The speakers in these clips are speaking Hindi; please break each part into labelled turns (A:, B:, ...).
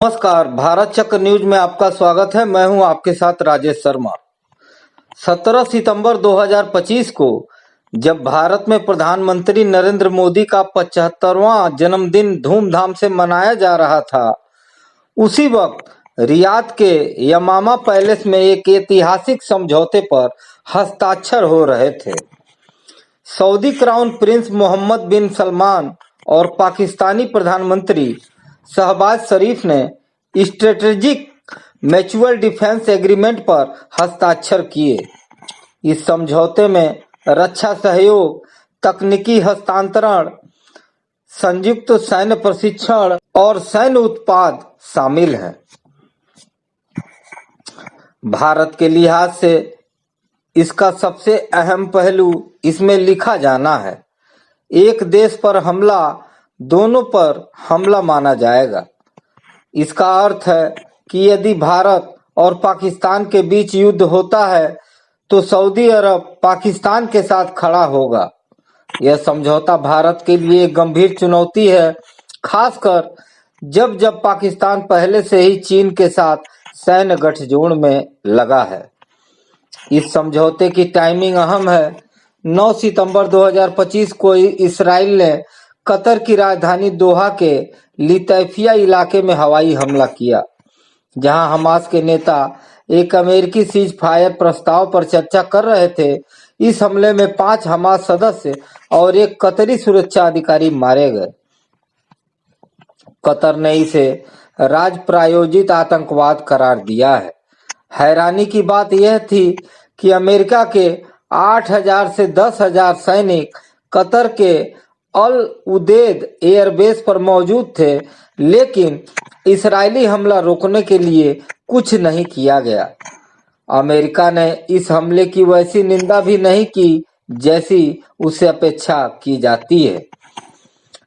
A: नमस्कार, भारत चक्र न्यूज में आपका स्वागत है। मैं हूं आपके साथ राजेश शर्मा। 17 सितंबर 2025 को जब भारत में प्रधानमंत्री नरेंद्र मोदी का 75वां जन्मदिन धूमधाम से मनाया जा रहा था, उसी वक्त रियाद के यमामा पैलेस में एक ऐतिहासिक समझौते पर हस्ताक्षर हो रहे थे। सऊदी क्राउन प्रिंस मोहम्मद बिन सलमान और पाकिस्तानी प्रधानमंत्री शहबाज शरीफ ने स्ट्रेटेजिक म्यूचुअल डिफेंस एग्रीमेंट पर हस्ताक्षर किए। इस समझौते में रक्षा सहयोग, तकनीकी हस्तांतरण, संयुक्त सैन्य प्रशिक्षण और सैन्य उत्पाद शामिल हैं। भारत के लिहाज से इसका सबसे अहम पहलू इसमें लिखा जाना है, एक देश पर हमला दोनों पर हमला माना जाएगा। इसका अर्थ है कि यदि भारत और पाकिस्तान के बीच युद्ध होता है तो सऊदी अरब पाकिस्तान के साथ खड़ा होगा। यह समझौता भारत के लिए एक गंभीर चुनौती है, खासकर जब पाकिस्तान पहले से ही चीन के साथ सैन्य गठजोड़ में लगा है। इस समझौते की टाइमिंग अहम है। 9 सितंबर 2025 को इसराइल ने कतर की राजधानी दोहा के लितैफिया इलाके में हवाई हमला किया, जहां हमास के नेता एक अमेरिकी सीज फायर प्रस्ताव पर चर्चा कर रहे थे। इस हमले में 5 हमास सदस्य और एक कतरी सुरक्षा अधिकारी मारे गए। कतर ने इसे राज प्रायोजित आतंकवाद करार दिया है। हैरानी की बात यह थी कि अमेरिका के 8,000 से 10,000 सैनिक कतर के अल उदेद एयरबेस पर मौजूद थे, लेकिन इजरायली हमला रोकने के लिए कुछ नहीं किया गया। अमेरिका ने इस हमले की वैसी निंदा भी नहीं की जैसी उससे अपेक्षा की जाती है।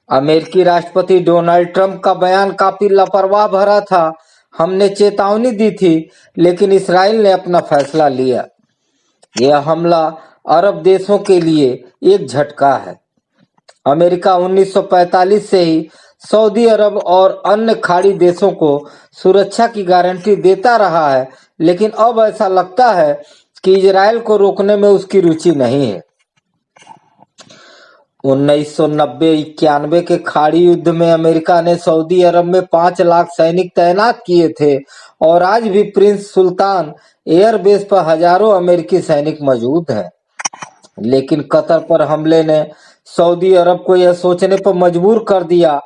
A: अमेरिकी राष्ट्रपति डोनाल्ड ट्रंप का बयान काफी लापरवाह भरा था। हमने चेतावनी दी थी, लेकिन इसराइल ने अपना फैसला लिया। यह हमला अरब देशों के लिए एक झटका है। अमेरिका 1945 से ही सऊदी अरब और अन्य खाड़ी देशों को सुरक्षा की गारंटी देता रहा है, लेकिन अब ऐसा लगता है कि इजराइल को रोकने में उसकी रुचि नहीं है। 1990-91 के खाड़ी युद्ध में अमेरिका ने सऊदी अरब में 5 लाख सैनिक तैनात किए थे और आज भी प्रिंस सुल्तान एयरबेस पर हजारों अमेरिकी सैनिक मौजूद हैं। लेकिन कतर पर हमले ने सऊदी अरब को यह सोचने पर मजबूर कर दिया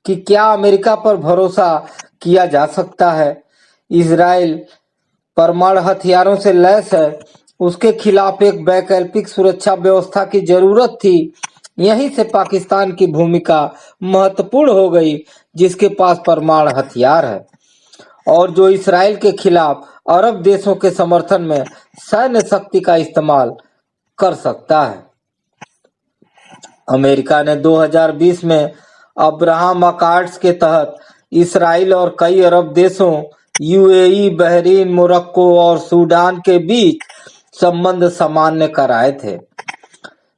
A: कि क्या अमेरिका पर भरोसा किया जा सकता है। इजराइल परमाणु हथियारों से लैस है, उसके खिलाफ एक वैकल्पिक सुरक्षा व्यवस्था की जरूरत थी। यहीं से पाकिस्तान की भूमिका महत्वपूर्ण हो गई, जिसके पास परमाणु हथियार है और जो इजराइल के खिलाफ अरब देशों के समर्थन में सैन्य शक्ति का इस्तेमाल कर सकता है। अमेरिका ने 2020 में अब्राहम अकॉर्ड्स के तहत इसराइल और कई अरब देशों यूएई, बहरीन, मोरक्को और सूडान के बीच संबंध सामान्य कराए थे।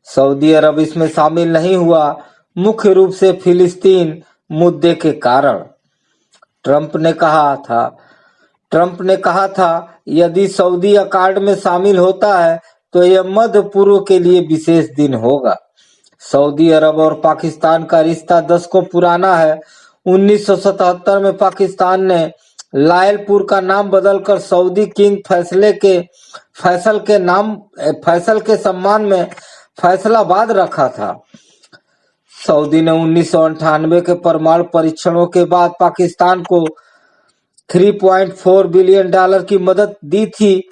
A: सऊदी अरब इसमें शामिल नहीं हुआ, मुख्य रूप से फिलिस्तीन मुद्दे के कारण। ट्रंप ने कहा था यदि सऊदी अकॉर्ड में शामिल होता है तो यह मध्य पूर्व के लिए विशेष दिन होगा। सऊदी अरब और पाकिस्तान का रिश्ता दशकों पुराना है। 1977 में पाकिस्तान ने लायलपुर का नाम बदलकर सऊदी किंग फैसल के सम्मान में फैसलाबाद रखा था। सऊदी ने 1998 के परमाणु परीक्षणों के बाद पाकिस्तान को $3.4 बिलियन की मदद दी थी।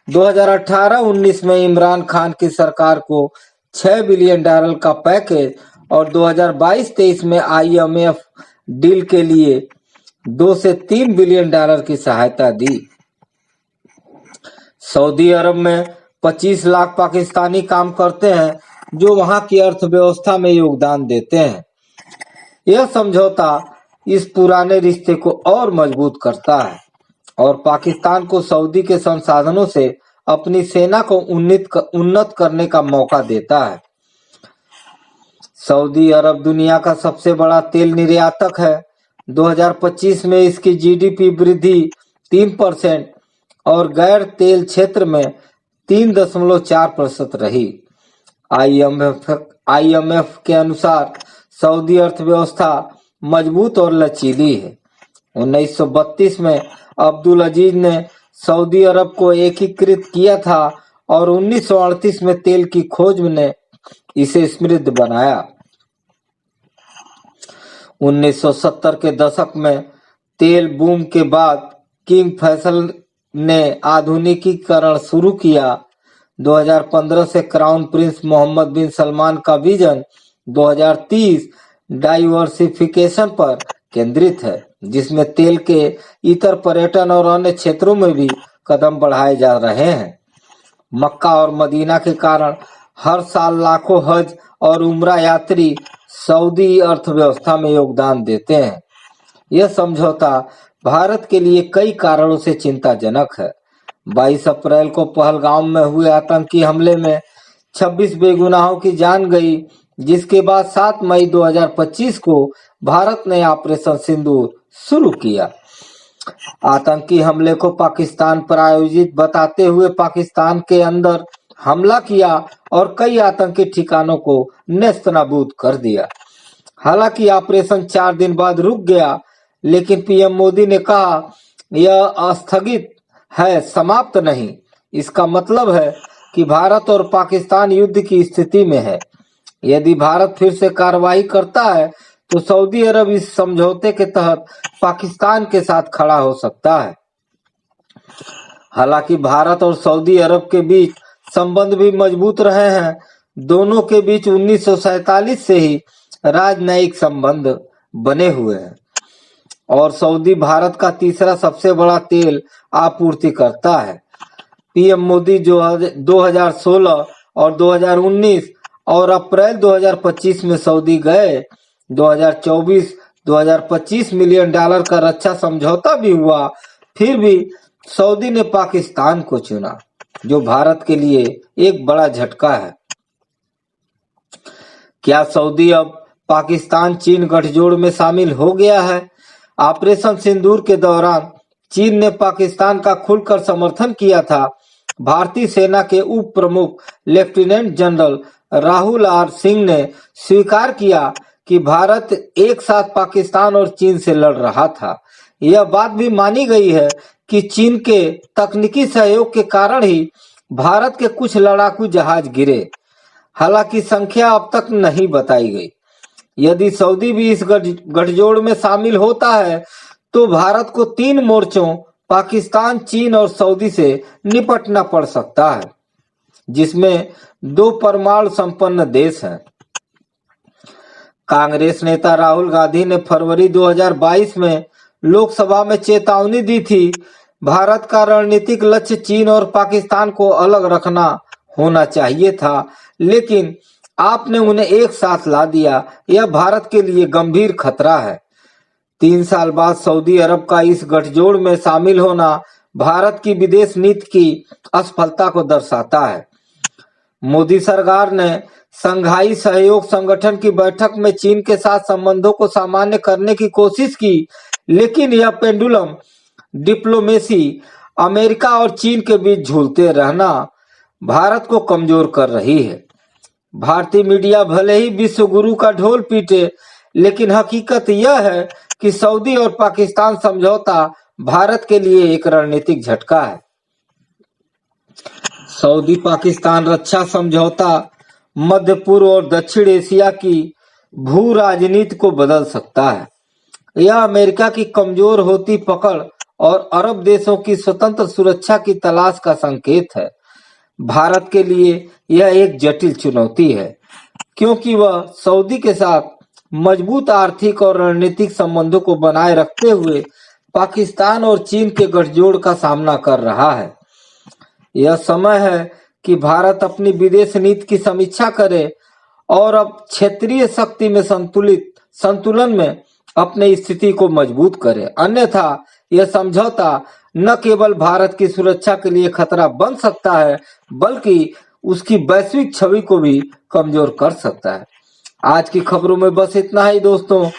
A: 2018-19 में इमरान खान की सरकार को $6 बिलियन का पैकेज और 2022-23 में IMF डील के लिए $2 से $3 बिलियन की सहायता दी। सऊदी अरब में 25 लाख पाकिस्तानी काम करते हैं, जो वहां की अर्थव्यवस्था में योगदान देते हैं। यह समझौता इस पुराने रिश्ते को और मजबूत करता है और पाकिस्तान को सऊदी के संसाधनों से अपनी सेना को उन्नत करने का मौका देता है। सऊदी अरब दुनिया का सबसे बड़ा तेल निर्यातक है। 2025 में इसकी जीडीपी वृद्धि 3% और गैर तेल क्षेत्र में 3.4% रही। आईएमएफ के अनुसार सऊदी अर्थव्यवस्था मजबूत और लचीली है। 1932 में अब्दुल अजीज ने सऊदी अरब को एकीकृत किया था और 1938 में तेल की खोज ने इसे समृद्ध बनाया। 1970 के दशक में तेल बूम के बाद किंग फैसल ने आधुनिकीकरण शुरू किया। 2015 से क्राउन प्रिंस मोहम्मद बिन सलमान का विजन 2030 डाइवर्सिफिकेशन पर केंद्रित है, जिसमें तेल के इतर पर्यटन और अन्य क्षेत्रों में भी कदम बढ़ाए जा रहे हैं। मक्का और मदीना के कारण हर साल लाखों हज और उम्रा यात्री सऊदी अर्थव्यवस्था में योगदान देते हैं। यह समझौता भारत के लिए कई कारणों से चिंताजनक है। 22 अप्रैल को पहलगाम में हुए आतंकी हमले में 26 बेगुनाहों की जान गई, जिसके बाद 7 मई 2025 को भारत ने ऑपरेशन सिंदूर शुरू किया। आतंकी हमले को पाकिस्तान प्रायोजित बताते हुए पाकिस्तान के अंदर हमला किया और कई आतंकी ठिकानों को नेस्तनाबूद कर दिया। हालांकि ऑपरेशन 4 दिन बाद रुक गया, लेकिन पीएम मोदी ने कहा यह अस्थगित है, समाप्त नहीं। इसका मतलब है कि भारत और पाकिस्तान युद्ध की स्थिति में है। यदि भारत फिर से कार्रवाई करता है तो सऊदी अरब इस समझौते के तहत पाकिस्तान के साथ खड़ा हो सकता है। हालांकि भारत और सऊदी अरब के बीच संबंध भी मजबूत रहे हैं। दोनों के बीच 1947 से ही राजनयिक संबंध बने हुए हैं और सऊदी भारत का तीसरा सबसे बड़ा तेल आपूर्तिकर्ता है। पीएम मोदी जो 2016 और 2019 और अप्रैल 2025 में सऊदी गए। 2024-2025 मिलियन डॉलर का रक्षा समझौता भी हुआ, फिर भी सऊदी ने पाकिस्तान को चुना, जो भारत के लिए एक बड़ा झटका है। क्या सऊदी अब पाकिस्तान चीन गठजोड़ में शामिल हो गया है? ऑपरेशन सिंदूर के दौरान चीन ने पाकिस्तान का खुलकर समर्थन किया था। भारतीय सेना के उप प्रमुख lieutenant general Rahul R Singh ने स्वीकार किया कि भारत एक साथ पाकिस्तान और चीन से लड़ रहा था। यह बात भी मानी गई है कि चीन के तकनीकी सहयोग के कारण ही भारत के कुछ लड़ाकू जहाज गिरे। हालांकि संख्या अब तक नहीं बताई गई। यदि सऊदी भी इस गठजोड़ में शामिल होता है तो भारत को 3 मोर्चों पाकिस्तान, चीन और सऊदी से निपटना पड़ सकता है, जिसमें 2 परमाणु संपन्न देश हैं। कांग्रेस नेता राहुल गांधी ने फरवरी 2022 में लोकसभा में चेतावनी दी थी, भारत का रणनीतिक लक्ष्य चीन और पाकिस्तान को अलग रखना होना चाहिए था, लेकिन आपने उन्हें एक साथ ला दिया। यह भारत के लिए गंभीर खतरा है। 3 साल बाद सऊदी अरब का इस गठजोड़ में शामिल होना भारत की विदेश नीति की असफलता को दर्शाता है। मोदी सरकार ने संघाई सहयोग संगठन की बैठक में चीन के साथ संबंधों को सामान्य करने की कोशिश की, लेकिन यह पेंडुलम डिप्लोमेसी अमेरिका और चीन के बीच झूलते रहना भारत को कमजोर कर रही है। भारतीय मीडिया भले ही विश्व गुरु का ढोल पीटे, लेकिन हकीकत यह है कि सऊदी और पाकिस्तान समझौता भारत के लिए एक रणनीतिक झटका है। सऊदी पाकिस्तान रक्षा समझौता मध्य पूर्व और दक्षिण एशिया की भू राजनीति को बदल सकता है। यह अमेरिका की कमजोर होती पकड़ और अरब देशों की स्वतंत्र सुरक्षा की तलाश का संकेत है। भारत के लिए यह एक जटिल चुनौती है, क्योंकि वह सऊदी के साथ मजबूत आर्थिक और रणनीतिक संबंधों को बनाए रखते हुए पाकिस्तान और चीन के गठजोड़ का सामना कर रहा है। यह समय है कि भारत अपनी विदेश नीति की समीक्षा करे और अब क्षेत्रीय शक्ति में संतुलन में अपनी स्थिति को मजबूत करे। अन्यथा यह समझौता न केवल भारत की सुरक्षा के लिए खतरा बन सकता है, बल्कि उसकी वैश्विक छवि को भी कमजोर कर सकता है। आज की खबरों में बस इतना ही दोस्तों।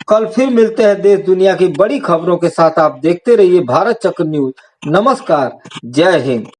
A: कल फिर मिलते हैं देश दुनिया की बड़ी खबरों के साथ। आप देखते रहिए भारत चक्र न्यूज। नमस्कार, जय हिंद।